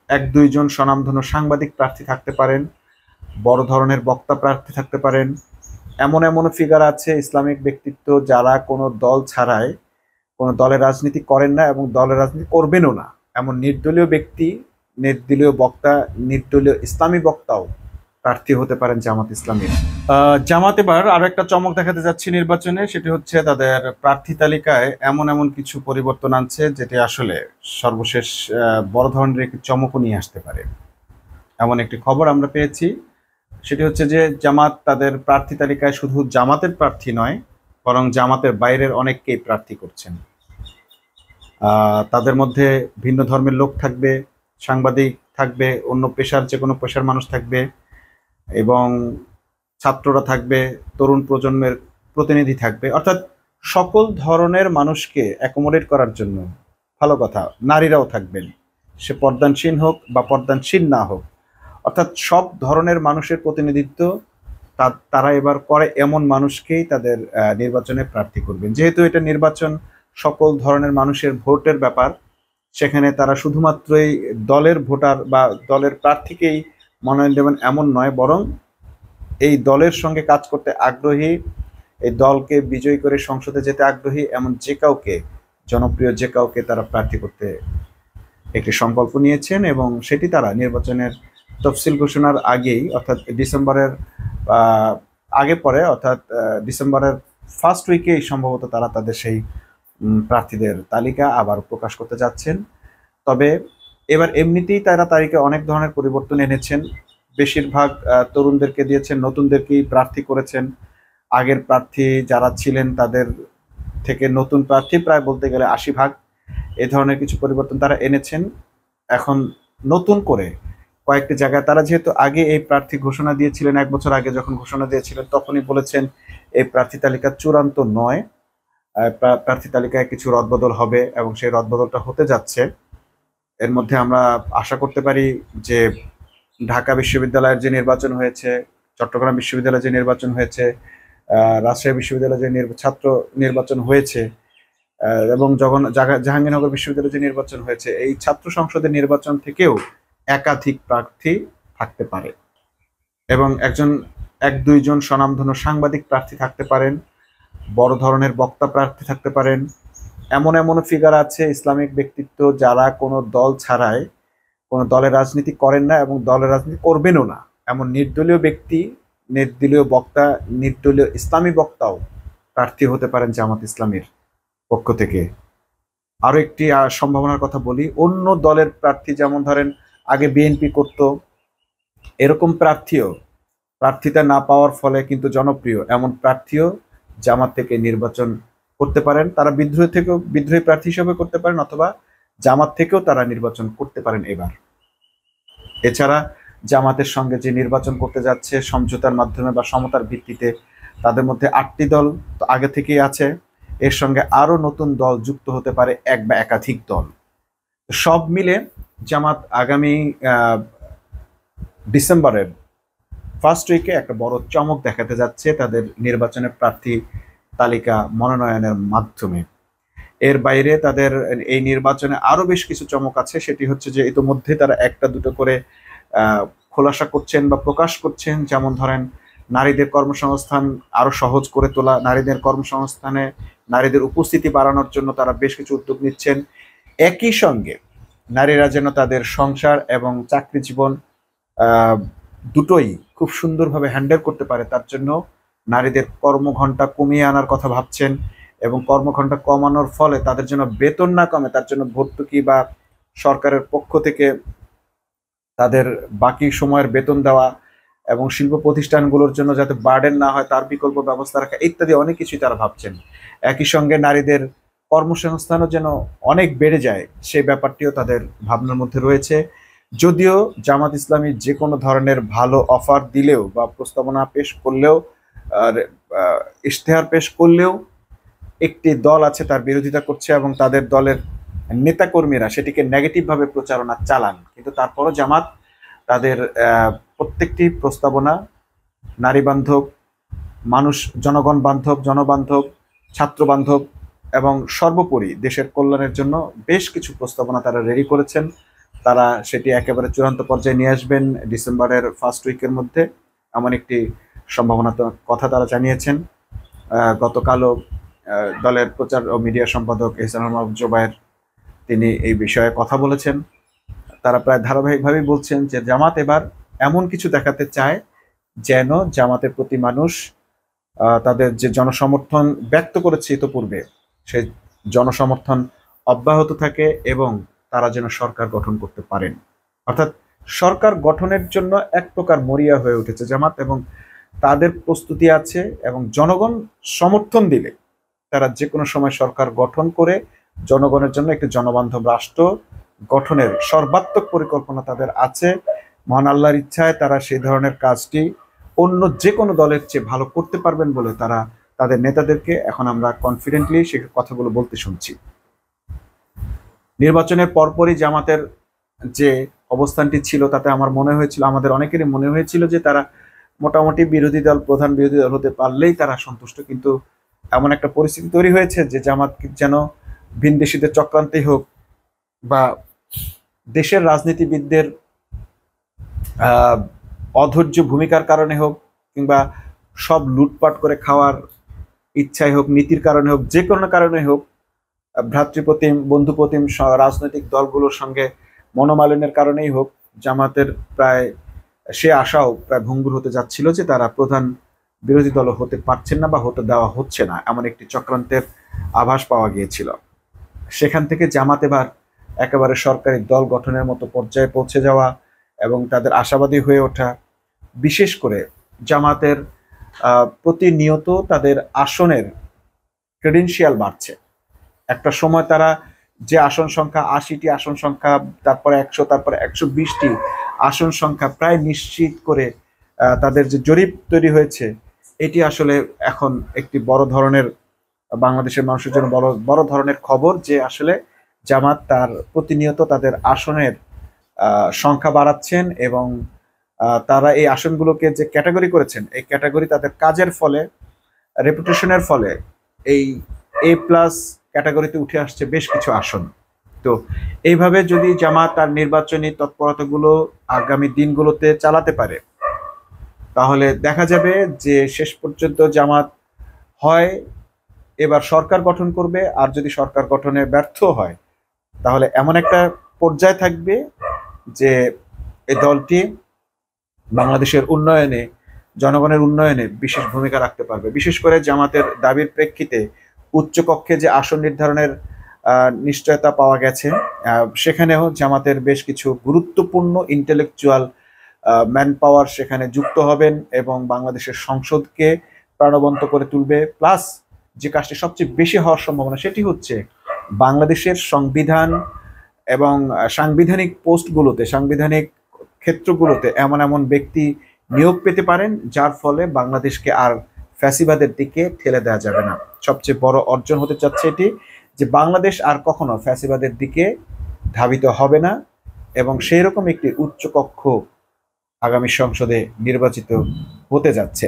এক দুইজন স্বনামধন্য সাংবাদিক প্রার্থী থাকতে পারেন, বড় ধরনের বক্তা প্রার্থী থাকতে পারেন। এমন এমন ফিগার আছে ইসলামিক ব্যক্তিত্ব যারা কোনো দল ছাড়াই কোনো দলের রাজনীতি করেন না এবং দলের রাজনীতি করবেনও না। এমন নির্দলীয় ব্যক্তি, নির্দলীয় বক্তা, নির্দলীয় ইসলামী বক্তাও প্রার্থী হতে পারেন জামাত ইসলামীর। জামাত এবার আরো একটা চমক দেখাতে যাচ্ছে নির্বাচনে, সেটি হচ্ছে তাদের প্রার্থী তালিকায় এমন এমন কিছু পরিবর্তন আনছে যেটি আসলে সর্বশেষ বড় ধরনের একটি চমকও নিয়ে আসতে পারে। এমন একটি খবর আমরা পেয়েছি, সেটি হচ্ছে যে জামাত তাদের প্রার্থী তালিকায় শুধু জামাতের প্রার্থী নয়, বরং জামাতের বাইরের অনেককেই প্রার্থী করছেন। তাদের মধ্যে ভিন্ন ধর্মের লোক থাকবে, সাংবাদিক থাকবে, অন্য পেশার যে কোনো পেশার মানুষ থাকবে এবং ছাত্ররা থাকবে, তরুণ প্রজন্মের প্রতিনিধি থাকবে, অর্থাৎ সকল ধরনের মানুষকে অ্যাকোমোডেট করার জন্য। ভালো কথা, নারীরাও থাকবেন, সে পর্দানসীন হোক বা পর্দানসীন না হোক, অর্থাৎ সব ধরনের মানুষের প্রতিনিধিত্ব তারা এবার করে এমন মানুষকেই তাদের নির্বাচনে প্রার্থী করবেন। যেহেতু এটা নির্বাচন সকল ধরনের মানুষের ভোটের ব্যাপার, সেখানে তারা শুধুমাত্রই দলের ভোটার বা দলের প্রার্থীকেই মনোনয়ন দেবেন এমন নয়, বরং এই দলের সঙ্গে কাজ করতে আগ্রহী, এই দলকে বিজয়ী করে সংসদে যেতে আগ্রহী এমন যে কাউকে, জনপ্রিয় যে কাউকে তারা প্রার্থী করতে একটি সংকল্প নিয়েছেন এবং সেটি তারা নির্বাচনের তফসিল ঘোষণার আগেই, অর্থাৎ ডিসেম্বরের আগে পরে, অর্থাৎ ডিসেম্বরের ফার্স্ট উইকেই সম্ভবত তারা তাদের সেই প্রার্থীদের তালিকা আবার প্রকাশ করতে যাচ্ছেন। তবে এবার এমনিতেই তারা তালিকায় অনেক ধরনের পরিবর্তন এনেছেন। বেশিরভাগ তরুণদেরকে দিয়েছেন, নতুনদেরকেই প্রার্থী করেছেন। আগের প্রার্থী যারা ছিলেন তাদের থেকে নতুন প্রার্থী প্রায় বলতে গেলে 80 ভাগ। এ ধরনের কিছু পরিবর্তন তারা এনেছেন। এখন নতুন করে কয়েকটি জায়গায় তারা, যেহেতু আগে এই প্রার্থী ঘোষণা দিয়েছিলেন, 1 বছর আগে যখন ঘোষণা দিয়েছিলেন তখনই বলেছেন এই প্রার্থী তালিকা চূড়ান্ত নয়, প্রার্থী তালিকায় কিছু রদবদল হবে এবং সেই রদবদলটা হতে যাচ্ছে। এর মধ্যে আমরা আশা করতে পারি যে ঢাকা বিশ্ববিদ্যালয়ের যে নির্বাচন হয়েছে, চট্টগ্রাম বিশ্ববিদ্যালয়ে যে নির্বাচন হয়েছে, রাজশাহী বিশ্ববিদ্যালয়ে যে ছাত্র নির্বাচন হয়েছে এবং জাহাঙ্গীরনগর বিশ্ববিদ্যালয়ে যে নির্বাচন হয়েছে, এই ছাত্র সংসদের নির্বাচন থেকেও একাধিক প্রার্থী থাকতে পারে এবং এক দুইজন স্বনামধন্য সাংবাদিক প্রার্থী থাকতে পারেন, বড় ধরনের বক্তা প্রার্থী থাকতে পারেন। এমন এমন ফিগার আছে ইসলামিক ব্যক্তিত্ব যারা কোনো দল ছাড়াই কোনো দলের রাজনীতি করেন না এবং দলের রাজনীতি করবেনও না। এমন নির্দলীয় ব্যক্তি, নির্দলীয় বক্তা, নির্দলীয় ইসলামী বক্তাও প্রার্থী হতে পারেন জামাত ইসলামীর পক্ষ থেকে। আরো একটি সম্ভাবনার কথা বলি, অন্য দলের প্রার্থী যেমন ধরেন আগে বিএনপি করত, এরকম প্রার্থিতা না পাওয়ার ফলে কিন্তু জনপ্রিয় এমন প্রার্থীও জামাত থেকে নির্বাচন করতে পারেন। তারা বিদ্রোহী প্রার্থী হিসেবে করতে পারেন অথবা জামাত থেকেও তারা নির্বাচন করতে পারেন এবার। এছাড়া জামাতের সঙ্গে যে নির্বাচন করতে যাচ্ছে সমঝোতার মাধ্যমে বা সমতার ভিত্তিতে, তাদের মধ্যে 8টি দল তো আগে থেকেই আছে, এর সঙ্গে আরো নতুন দল যুক্ত হতে পারে, এক বা একাধিক দল। সব মিলে জামাত আগামী ডিসেম্বরের ফার্স্ট উইকে একটা বড় চমক দেখাতে যাচ্ছে তাদের নির্বাচনের প্রার্থী তালিকা মনোনয়নের মাধ্যমে। এর বাইরে তাদের এই নির্বাচনে আরো বেশ কিছু চমক আছে, সেটি হচ্ছে যে ইতোমধ্যে তারা একটা দুটো করে খোলাসা করছেন বা প্রকাশ করছেন। যেমন ধরেন নারীদের কর্মসংস্থান আরো সহজ করে তোলা, নারীদের কর্মসংস্থানে নারীদের উপস্থিতি বাড়ানোর জন্য তারা বেশ কিছু উদ্যোগ নিচ্ছেন। একই সঙ্গে নারীরা যেন তাদের সংসার এবং চাকরি জীবন দুটোই খুব সুন্দরভাবে হ্যান্ডেল করতে পারে, তার জন্য নারীদের কর্মঘণ্টা কমিয়ে আনার কথা ভাবছেন এবং কর্মঘণ্টা কমানোর ফলে তাদের জন্য বেতন না কমে, তার জন্য ভর্তুকি বা সরকারের পক্ষ থেকে তাদের বাকি সময়ের বেতন দেওয়া এবং শিল্প প্রতিষ্ঠানগুলোর জন্য যাতে বার্ডেন না হয় তার বিকল্প ব্যবস্থা রাখা ইত্যাদি অনেক কিছুই তারা ভাবছেন। একই সঙ্গে নারীদের কর্মসংস্থানও যেন অনেক বেড়ে যায় সেই ব্যাপারটিও তাদের ভাবনার মধ্যে রয়েছে। যদিও জামাত ইসলামী যে কোনো ধরনের ভালো অফার দিলেও বা প্রস্তাবনা পেশ করলেও, ইশতেহার পেশ করলেও একটি দল আছে তার বিরোধিতা করছে এবং তাদের দলের নেতাকর্মীরা সেটিকে নেগেটিভভাবে প্রচারণা চালান। কিন্তু তারপরও জামাত তাদের প্রত্যেকটি প্রস্তাবনা নারী বান্ধব, জনগণ বান্ধব, জনবান্ধব, ছাত্র বান্ধব এবং সর্বোপরি দেশের কল্যাণের জন্য বেশ কিছু প্রস্তাবনা তারা রেডি করেছেন। তারা সেটি একেবারে চূড়ান্ত পর্যায়ে নিয়ে আসবেন ডিসেম্বরের ফার্স্ট উইকের মধ্যে, এমন একটি সম্ভাবনা কথা তারা জানিয়েছেন। গতকালও দলের প্রচার ও মিডিয়া সম্পাদক এহসানুল মাহমুদ জোবায়ের তিনি এই বিষয়ে কথা বলেছেন। তারা প্রায় ধারাবাহিকভাবেই বলছেন যে জামাত এবার এমন কিছু দেখাতে চায় যেন জামাতের প্রতি মানুষ তাদের যে জনসমর্থন ব্যক্ত করেছে ইতোপূর্বে সেই জনসমর্থন অব্যাহত থাকে এবং তারা যেন সরকার গঠন করতে পারেন। অর্থাৎ সরকার গঠনের জন্য এক প্রকার মরিয়া হয়ে উঠেছে জামাত, এবং তাদের প্রস্তুতি আছে এবং জনগণ সমর্থন দিলে তারা যে কোনো সময় সরকার গঠন করে জনগণের জন্য একটি জনবান্ধব রাষ্ট্র গঠনের সর্বাত্মক পরিকল্পনা তাদের আছে। মহান আল্লাহর ইচ্ছায় তারা সেই ধরনের কাজটি অন্য যে কোনো দলের চেয়ে ভালো করতে পারবেন বলে তারা তাদের নেতাদেরকে এখন আমরা কনফিডেন্টলি সে কথাগুলো বলতে শুনছি। নির্বাচনের পরপরই জামাতের যে অবস্থানটি ছিল তাতে আমার মনে হয়েছিল, আমাদের অনেকেরই মনে হয়েছিল যে তারা মোটামুটি প্রধান বিরোধী দল হতে পারলেই তারা সন্তুষ্ট, কিন্তু এমন একটা পরিস্থিতি তৈরি হয়েছে যে জামাত যেন ভিনদেশীদের চক্রান্তেই হোক বা দেশের রাজনীতিবিদদের অধৈর্য ভূমিকার কারণে হোক কিংবা সব লুটপাট করে খাওয়ার ইচ্ছাই হোক, নীতির কারণে হোক, যে কোনো কারণে হোক, ভ্রাতৃপ্রতিম বন্ধুপ্রতিম রাজনৈতিক দলগুলোর সঙ্গে মনোমালিন্যের কারণেই হোক, জামাতের প্রায় সে আশাও প্রায় ভঙ্গুর হতে যাচ্ছিল যে তারা প্রধান বিরোধী দল হতে পারছেন না বা হতে দেওয়া হচ্ছে না, এমন একটি চক্রান্তের আভাস পাওয়া গিয়েছিল। সেখান থেকে জামাত এবার একেবারে সরকারি দল গঠনের মতো পর্যায়ে পৌঁছে যাওয়া এবং তাদের আশাবাদী হয়ে ওঠা, বিশেষ করে জামাতের প্রতিনিয়ত তাদের আসনের ক্রেডেনশিয়াল বাড়ছে। একটা সময় তারা যে আসন সংখ্যা 80টি আসন সংখ্যা, তারপরে 100, তারপরে 120টি আসন সংখ্যা প্রায় নিশ্চিত করে তাদের যে জরিপ তৈরি হয়েছে, এটি আসলে এখন একটি বড় ধরনের বাংলাদেশের মানুষের জন্য বড় ধরনের খবর যে আসলে জামাত তার প্রতিনিয়ত তাদের আসনের সংখ্যা বাড়াচ্ছেন এবং তারা এই আসনগুলোকে যে ক্যাটাগরি করেছেন, এই ক্যাটাগরি তাদের কাজের ফলে, রেপুটেশনের ফলে এই A+ ক্যাটাগরিতে উঠে আসছে বেশ কিছু আসন। তো এইভাবে যদি জামাত তার নির্বাচনী তৎপরতাগুলো আগামী দিনগুলোতে চালাতে পারে, তাহলে দেখা যাবে যে শেষ পর্যন্ত জামাত হয় এবার সরকার গঠন করবে, আর যদি সরকার গঠনে ব্যর্থ হয় তাহলে এমন একটা পর্যায়ে থাকবে যে এই দলটি বাংলাদেশের উন্নয়নে, জনগণের উন্নয়নে বিশেষ ভূমিকা রাখতে পারবে। বিশেষ করে জামাতের দাবির প্রেক্ষিতে উচ্চকক্ষে যে আসন নির্ধারণের নিশ্চয়তা পাওয়া গেছে, সেখানেও জামাতের বেশ কিছু গুরুত্বপূর্ণ ইন্টেলেকচুয়াল ম্যান পাওয়ার সেখানে যুক্ত হবেন এবং বাংলাদেশের সংসদকে প্রাণবন্ত করে তুলবে। প্লাস যে কাজটি সবচেয়ে বেশি হওয়ার সম্ভাবনা সেটি হচ্ছে বাংলাদেশের সংবিধান এবং সাংবিধানিক পোস্টগুলোতে, সাংবিধানিক ক্ষেত্রগুলোতে এমন এমন ব্যক্তি নিয়োগ পেতে পারেন যার ফলে বাংলাদেশকে আর ফ্যাসিবাদের দিকে ঠেলে দেওয়া যাবে না। সবচেয়ে বড় অর্জন হতে যাচ্ছে এটি যে বাংলাদেশ আর কখনো ফ্যাসিবাদের দিকে ধাবিত হবে না, এবং সেই রকম একটি উচ্চকক্ষ আগামী সংসদে নির্বাচিত হতে যাচ্ছে।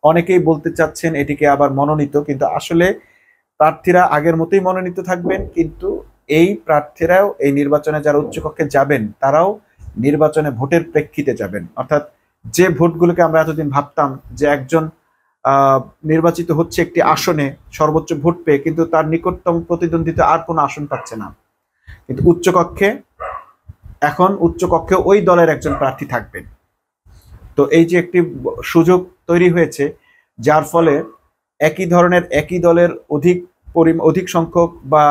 অনেকেই বলতে চাচ্ছেন এটিকে আবার মনোনীত, কিন্তু আসলে প্রার্থীরা আগের মতোই মনোনীত থাকবেন, কিন্তু এই প্রার্থীরাও এই নির্বাচনে যারা উচ্চকক্ষে যাবেন তারাও নির্বাচনে ভোটের প্রেক্ষিতে যাবেন। অর্থাৎ যে ভোটগুলোকে আমরা এতদিন ভাবতাম যে একজন নির্বাচিত হচ্ছে একটি আসনে সর্বোচ্চ ভোট পেয়ে, কিন্তু তার নিকটতম প্রতিদ্বন্দ্বিতা আর কোনো আসন পাচ্ছে না, কিন্তু এখন উচ্চকক্ষে ওই দলের একজন প্রার্থী থাকবেন। তো এই যে একটি সুযোগ তৈরি হয়েছে, যার ফলে একই দলের অধিক সংখ্যক বা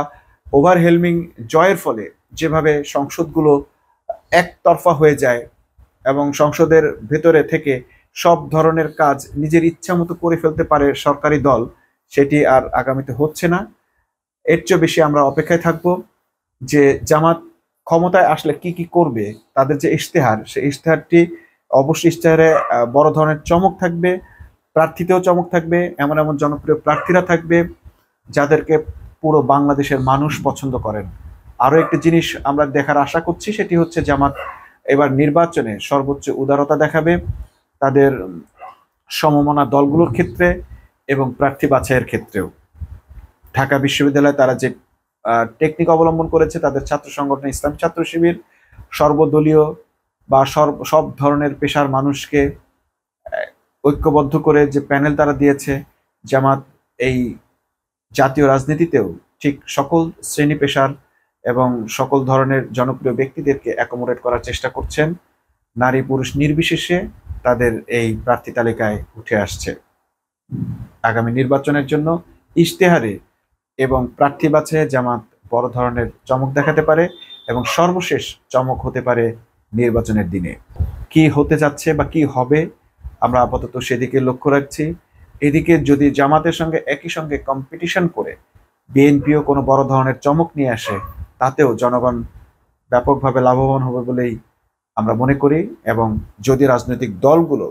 ওভারহেলমিং জয়ের ফলে যেভাবে সংসদগুলো একতরফা হয়ে যায় এবং সংসদের ভেতরে থেকে সব ধরনের কাজ নিজের ইচ্ছা মতো করে ফেলতে পারে সরকারি দল, সেটি আর আগামীতে হচ্ছে না। এর চেয়ে বেশি আমরা অপেক্ষায় থাকব যে জামাত ক্ষমতায় আসলে কি কি করবে। তাদের যে ইশতেহার, সেই ইশতেহারটি অবশ্যই ইশতেহারে বড় ধরনের চমক থাকবে, প্রার্থীতেও চমক থাকবে, এমন এমন জনপ্রিয় প্রার্থীরা থাকবে যাদেরকে পুরো বাংলাদেশের মানুষ পছন্দ করেন। আরও একটি জিনিস আমরা দেখার আশা করছি, সেটি হচ্ছে জামাত এবার নির্বাচনে সর্বোচ্চ উদারতা দেখাবে তাদের সমমনা দলগুলোর ক্ষেত্রে এবং প্রার্থী বাছাইয়ের ক্ষেত্রেও। ঢাকা বিশ্ববিদ্যালয়ে তারা যে টেকনিক অবলম্বন করেছে, তাদের ছাত্র সংগঠন ইসলামী ছাত্র শিবির সর্বদলীয় বা সব ধরনের পেশার মানুষকে ঐক্যবদ্ধ করে যে প্যানেল তারা দিয়েছে, জামাত এই জাতীয় রাজনীতিতেও ঠিক সকল শ্রেণী পেশার এবং সকল ধরনের জনপ্রিয় ব্যক্তিদেরকে অ্যাকোমোডেট করার চেষ্টা করছেন। নারী পুরুষ নির্বিশেষে তাদের এই প্রার্থী তালিকায় উঠে আসছে। আগামী নির্বাচনের জন্য ইশতেহারে এবং প্রার্থী বাছাইয়ে জামাত বড় ধরনের চমক দেখাতে পারে এবং সর্বশেষ চমক হতে পারে নির্বাচনের দিনে। কি হতে যাচ্ছে বা কি হবে আমরা আপাতত সেদিকে লক্ষ্য রাখছি। এদিকে যদি জামাতের সঙ্গে একই সঙ্গে কম্পিটিশন করে বিএনপিও কোনো বড় ধরনের চমক নিয়ে আসে, তাতেও জনগণ ব্যাপকভাবে লাভবান হবে বলেই আমরা মনে করি। এবং যদি রাজনৈতিক দলগুলো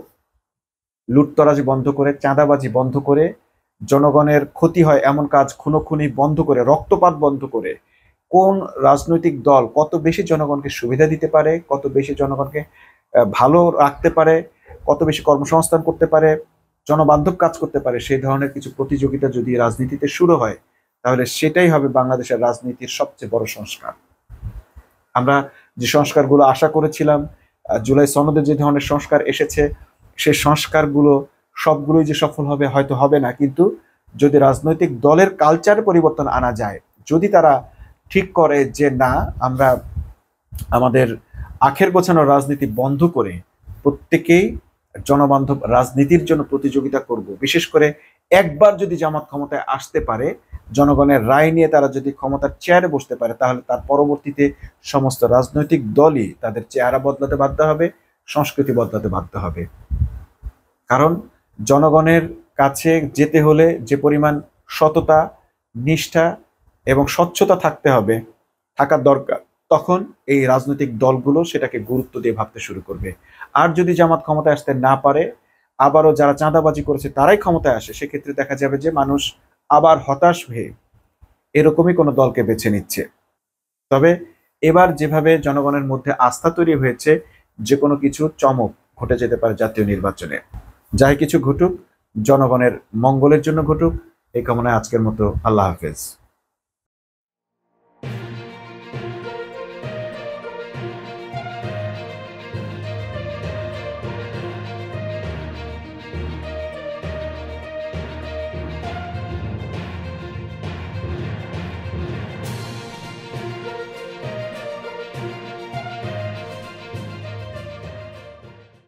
লুটতরাজি বন্ধ করে, চাঁদাবাজি বন্ধ করে, জনগণের ক্ষতি হয় এমন কাজ খুনোখুনি বন্ধ করে, রক্তপাত বন্ধ করে, কোন রাজনৈতিক দল কত বেশি জনগণকে সুবিধা দিতে পারে, কত বেশি জনগণকে ভালো রাখতে পারে, কত বেশি কর্মসংস্থান করতে পারে, জনবান্ধব কাজ করতে পারে, সেই ধরনের কিছু প্রতিযোগিতা যদি রাজনীতিতে শুরু হয়, তাহলে সেটাই হবে বাংলাদেশের রাজনীতির সবচেয়ে বড় সংস্কার। আমরা যে সংস্কারগুলো আশা করেছিলাম, জুলাই সনদে যে ধরনের সংস্কার এসেছে, সেই সংস্কারগুলো সবগুলোই যে সফল হবে হয়তো হবে না, কিন্তু যদি রাজনৈতিক দলের কালচার পরিবর্তন আনা যায়, যদি তারা ঠিক করে যে না, আমরা আমাদের আখের গোছানো রাজনীতি বন্ধ করে প্রত্যেকেই জনবান্ধব রাজনীতির জন্য প্রতিযোগিতা করব, বিশেষ করে একবার যদি জামাত ক্ষমতায় আসতে পারে, জনগণের রায় নিয়ে তারা যদি ক্ষমতার চেয়ারে বসতে পারে, তাহলে তার পরবর্তীতে সমস্ত রাজনৈতিক দলই তাদের চেহারা বদলাতে বাধ্য হবে, সংস্কৃতি বদলাতে বাধ্য হবে। কারণ জনগণের কাছে যেতে হলে যে পরিমাণ সততা, নিষ্ঠা এবং স্বচ্ছতা থাকার দরকার, তখন এই রাজনৈতিক দলগুলো সেটাকে গুরুত্ব দিয়ে ভাবতে শুরু করবে। আর যদি জামাত ক্ষমতায় আসতে না পারে, আবারও যারা চাঁদাবাজি করেছে তারাই ক্ষমতায় আসে, সেক্ষেত্রে দেখা যাবে যে মানুষ আবার হতাশ হয়ে এরকমই কোনো দলকে বেছে নিচ্ছে। তবে এবার যেভাবে জনগণের মধ্যে আস্থা তৈরি হয়েছে, যে কোনো কিছু চমক ঘটে যেতে পারে জাতীয় নির্বাচনে। যাই কিছু ঘটুক, জনগণের মঙ্গলের জন্য ঘটুক, এই কামনায় আজকের মতো আল্লাহ হাফেজ।